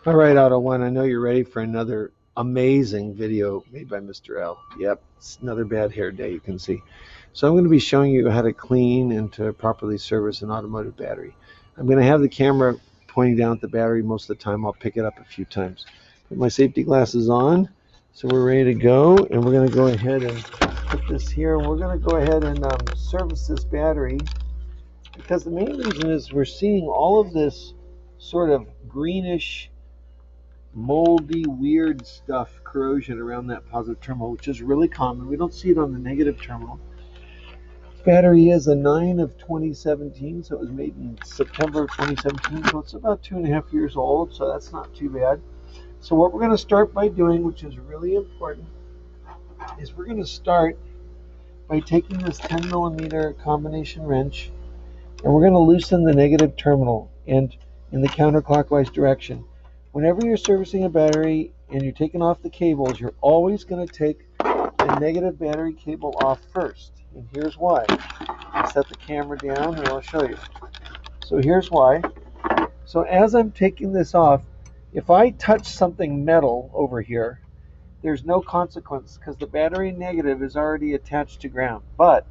All right, Auto One, I know you're ready for another amazing video made by Mr. L. Yep, it's another bad hair day, you can see. So I'm going to be showing you how to clean and to properly service an automotive battery. I'm going to have the camera pointing down at the battery most of the time. I'll pick it up a few times. Put my safety glasses on, so we're ready to go, and we're going to go ahead and put this here. We're going to go ahead and service this battery, because the main reason is we're seeing all of this sort of greenish moldy, weird stuff, corrosion around that positive terminal, which is really common. We don't see it on the negative terminal. Battery is a 9 of 2017, so it was made in September of 2017, so it's about 2.5 years old, so that's not too bad. So what we're going to start by doing, which is really important, is we're going to start by taking this 10 millimeter combination wrench, and we're going to loosen the negative terminal and in the counterclockwise direction. Whenever you're servicing a battery and you're taking off the cables, you're always going to take the negative battery cable off first. And here's why. I'll set the camera down and I'll show you. So here's why. So as I'm taking this off, if I touch something metal over here, there's no consequence because the battery negative is already attached to ground. But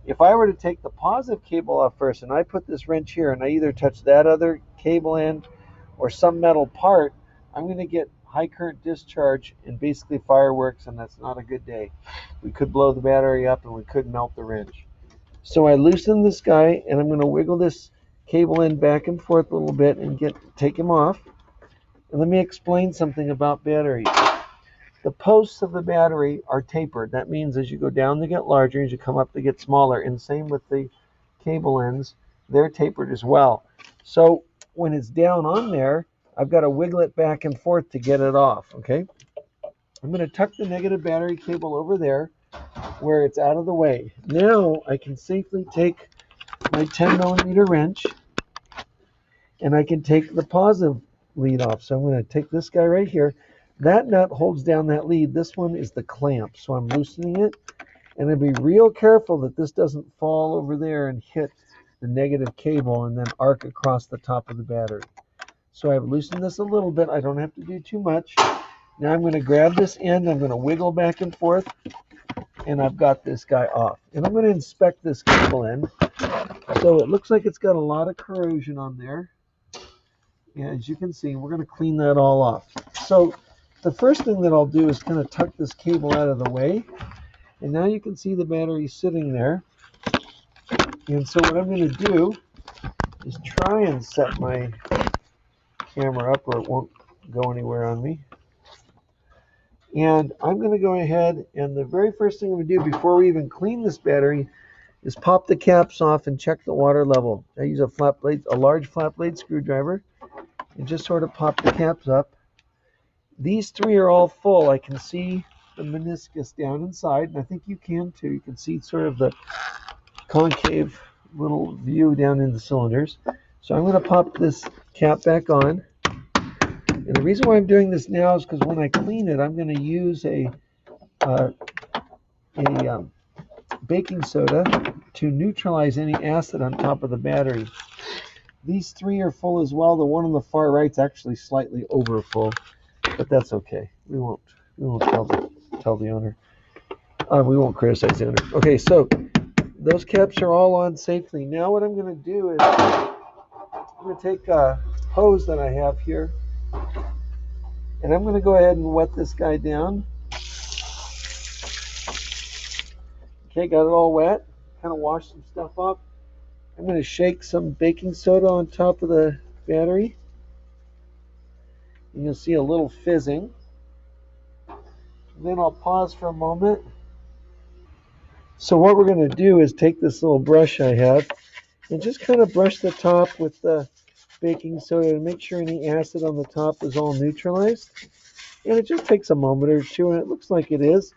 if I were to take the positive cable off first and I put this wrench here and I either touch that other cable end or some metal part, I'm going to get high current discharge and basically fireworks, and that's not a good day. We could blow the battery up and we could melt the wrench. So I loosen this guy and I'm going to wiggle this cable end back and forth a little bit and take him off. And let me explain something about batteries. The posts of the battery are tapered. That means as you go down they get larger, as you come up they get smaller, and same with the cable ends, they're tapered as well. So when it's down on there, I've got to wiggle it back and forth to get it off, okay? I'm going to tuck the negative battery cable over there where it's out of the way. Now I can safely take my 10 millimeter wrench and I can take the positive lead off. So I'm going to take this guy right here. That nut holds down that lead. This one is the clamp. So I'm loosening it, and I'll be real careful that this doesn't fall over there and hit the negative cable and then arc across the top of the battery. So I've loosened this a little bit. I don't have to do too much. Now I'm going to grab this end. I'm going to wiggle back and forth, and I've got this guy off. And I'm going to inspect this cable end. So it looks like it's got a lot of corrosion on there. And as you can see, we're going to clean that all off. So the first thing that I'll do is kind of tuck this cable out of the way. And now you can see the battery sitting there. And so what I'm going to do is try and set my camera up where it won't go anywhere on me. And I'm going to go ahead, and the very first thing I'm going to do before we even clean this battery is pop the caps off and check the water level. I use a large flat blade screwdriver, and just sort of pop the caps up. These three are all full. I can see the meniscus down inside, and I think you can too. You can see sort of the concave little view down in the cylinders. So I'm going to pop this cap back on. And the reason why I'm doing this now is because when I clean it, I'm going to use a baking soda to neutralize any acid on top of the battery. These three are full as well. The one on the far right is actually slightly over full, but that's okay. We won't tell the owner. We won't criticize the owner. Okay, so those caps are all on safely. Now what I'm going to do is I'm going to take a hose that I have here, and I'm going to go ahead and wet this guy down. Okay, got it all wet. Kind of wash some stuff off. I'm going to shake some baking soda on top of the battery. And you'll see a little fizzing. And then I'll pause for a moment. So what we're going to do is take this little brush I have and just kind of brush the top with the baking soda to make sure any acid on the top is all neutralized. And it just takes a moment or two, and it looks like it is.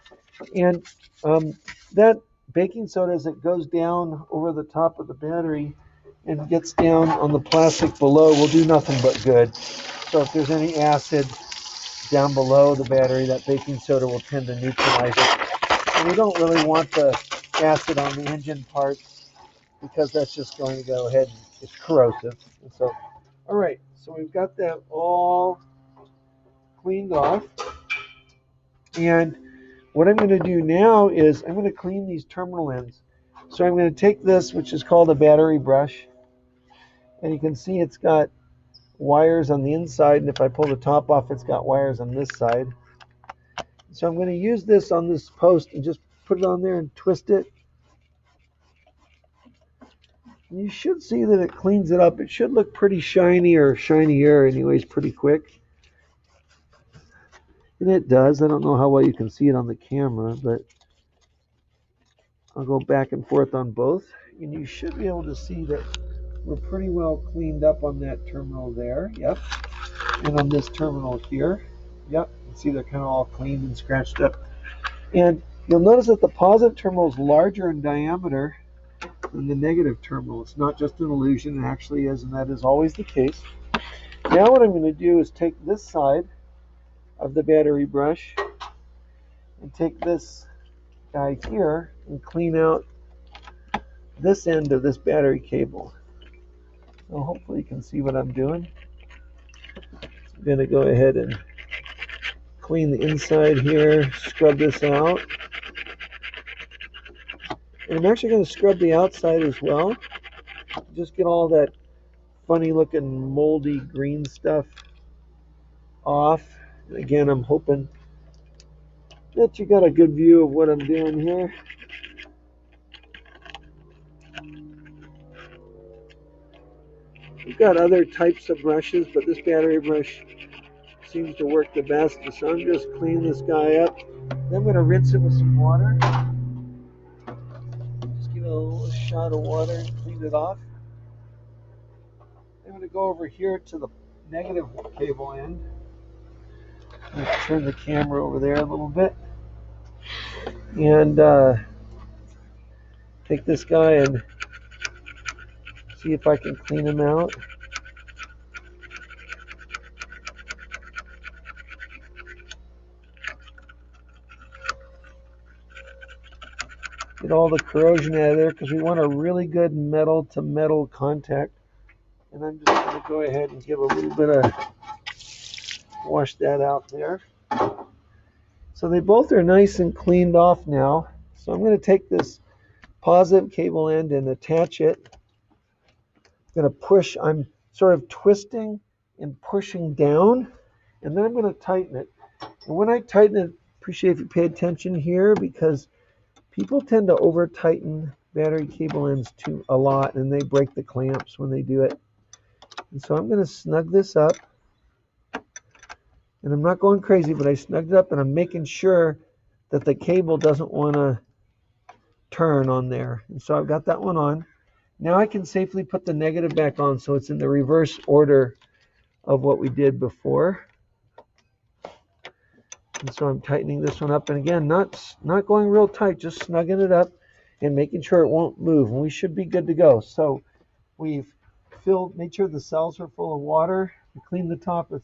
And that baking soda, as it goes down over the top of the battery and gets down on the plastic below, will do nothing but good. So if there's any acid down below the battery, that baking soda will tend to neutralize it. And we don't really want the acid on the engine parts because that's just going to go ahead and it's corrosive. And so, all right, so we've got that all cleaned off. And what I'm going to do now is I'm going to clean these terminal ends. So I'm going to take this, which is called a battery brush, and you can see it's got wires on the inside, and if I pull the top off, it's got wires on this side. So I'm going to use this on this post and just put it on there and twist it. And you should see that it cleans it up. It should look pretty shiny, or shinier anyways, pretty quick. And it does. I don't know how well you can see it on the camera, but I'll go back and forth on both. And you should be able to see that we're pretty well cleaned up on that terminal there. Yep. And on this terminal here. Yep. You can see they're kind of all cleaned and scratched up. And you'll notice that the positive terminal is larger in diameter than the negative terminal. It's not just an illusion. It actually is, and that is always the case. Now what I'm going to do is take this side of the battery brush and take this guy here and clean out this end of this battery cable. So hopefully you can see what I'm doing. I'm going to go ahead and clean the inside here, scrub this out. And I'm actually going to scrub the outside as well. Just get all that funny looking moldy green stuff off. And again, I'm hoping that you got a good view of what I'm doing here. We've got other types of brushes, but this battery brush seems to work the best. So I'm just cleaning this guy up. Then I'm going to rinse it with some water. Just give it a little shot of water and clean it off. I'm going to go over here to the negative cable end. Let's turn the camera over there a little bit. And take this guy and see if I can clean him out. Get all the corrosion out of there, because we want a really good metal to metal contact. And I'm just going to go ahead and give a little bit of, wash that out there. So they both are nice and cleaned off now. So I'm going to take this positive cable end and attach it. I'm going to push, I'm sort of twisting and pushing down, and then I'm going to tighten it. And when I tighten it, appreciate if you pay attention here, because people tend to over tighten battery cable ends a lot, and they break the clamps when they do it. And so I'm going to snug this up. And I'm not going crazy, but I snugged it up, and I'm making sure that the cable doesn't want to turn on there. And so I've got that one on. Now I can safely put the negative back on, so it's in the reverse order of what we did before. And so I'm tightening this one up. And again, not going real tight, just snugging it up and making sure it won't move. And we should be good to go. So we've made sure the cells are full of water. We cleaned the top with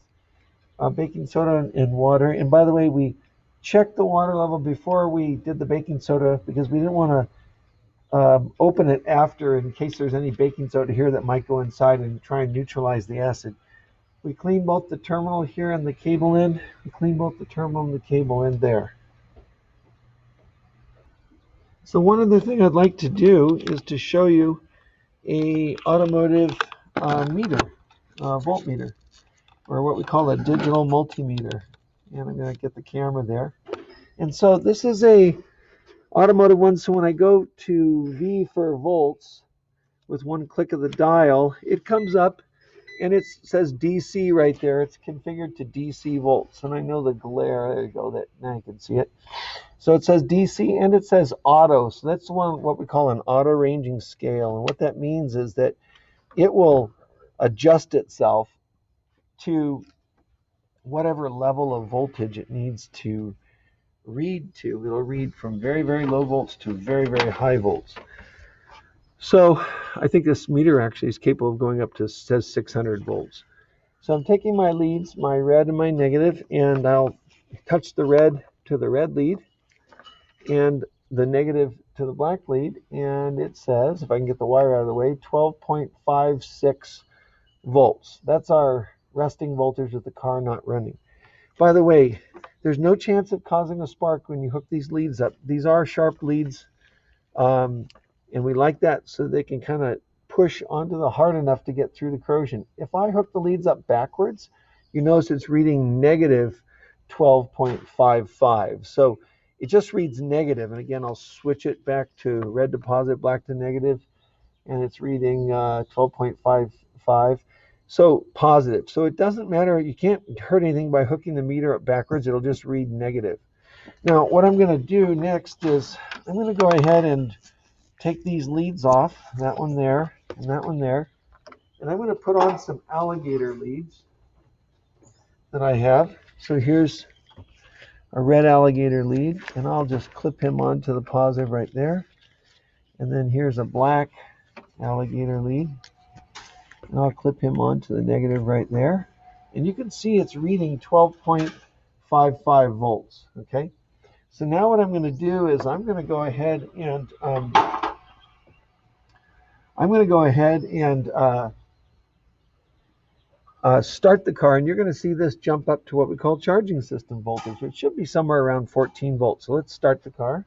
baking soda and water. And by the way, we checked the water level before we did the baking soda, because we didn't want to open it after in case there's any baking soda here that might go inside and try and neutralize the acid. We cleaned both the terminal here and the cable end. We cleaned both the terminal and the cable end there. So one other thing I'd like to do is to show you a automotive meter, voltmeter, or what we call a digital multimeter. And I'm going to get the camera there. And so this is a automotive one. So when I go to V for volts with one click of the dial, it comes up and it says DC right there. It's configured to DC volts. And I know the glare, there you go, now you can see it. So it says DC and it says auto. So that's what we call an auto ranging scale. And what that means is that it will adjust itself to whatever level of voltage it needs to read to. It'll read from very, very low volts to very, very high volts. So I think this meter actually is capable of going up to, says 600 volts. So I'm taking my leads, my red and my negative, and I'll touch the red to the red lead and the negative to the black lead. And it says, if I can get the wire out of the way, 12.56 volts. That's our resting voltage with the car not running. By the way, there's no chance of causing a spark when you hook these leads up. These are sharp leads, and we like that so they can kind of push onto the hard enough to get through the corrosion. If I hook the leads up backwards, you notice it's reading negative 12.55. So it just reads negative. And again, I'll switch it back to red deposit, black to negative, and it's reading 12.55. So positive. So it doesn't matter. You can't hurt anything by hooking the meter up backwards. It'll just read negative. Now, what I'm going to do next is I'm going to go ahead and take these leads off, that one there and that one there, and I'm going to put on some alligator leads that I have. So here's a red alligator lead, and I'll just clip him onto the positive right there. And then here's a black alligator lead, and I'll clip him onto the negative right there. And you can see it's reading 12.55 volts, okay? So now what I'm going to do is I'm going to go ahead and start the car, and you're going to see this jump up to what we call charging system voltage. It should be somewhere around 14 volts. So let's start the car.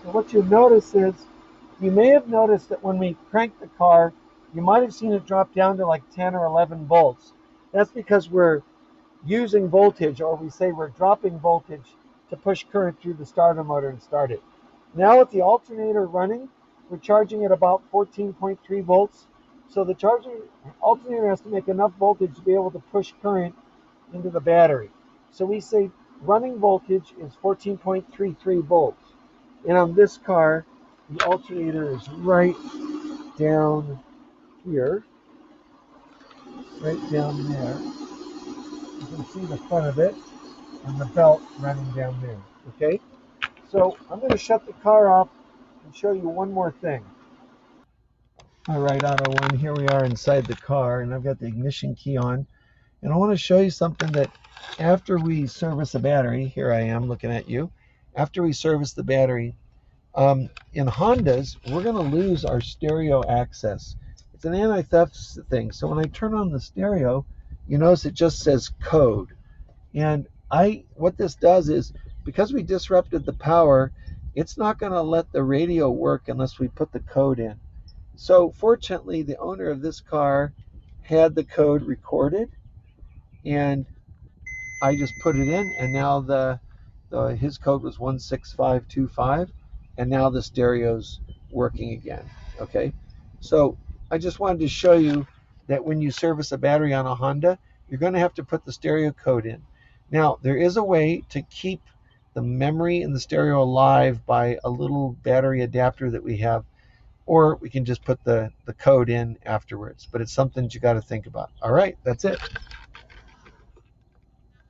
So what you notice is, you may have noticed that when we crank the car, you might have seen it drop down to like 10 or 11 volts. That's because we're using voltage, or we say we're dropping voltage to push current through the starter motor and start it. Now with the alternator running, we're charging at about 14.3 volts. So the alternator has to make enough voltage to be able to push current into the battery. So we say running voltage is 14.33 volts. And on this car, the alternator is right down here, right down there. You can see the front of it and the belt running down there, okay? So I'm going to shut the car off and show you one more thing. All right, Auto One, here we are inside the car, and I've got the ignition key on. And I want to show you something that after we service a battery, here I am looking at you, after we service the battery, in Hondas, we're going to lose our stereo access. It's an anti-theft thing. So when I turn on the stereo, you notice it just says code. And what this does is, because we disrupted the power, it's not going to let the radio work unless we put the code in. So fortunately, the owner of this car had the code recorded, and I just put it in, and now his code was 16525, and now the stereo's working again. Okay, so I just wanted to show you that when you service a battery on a Honda, you're going to have to put the stereo code in. Now, there is a way to keep the memory in the stereo alive by a little battery adapter that we have, or we can just put the code in afterwards. But it's something you got to think about. All right, that's it.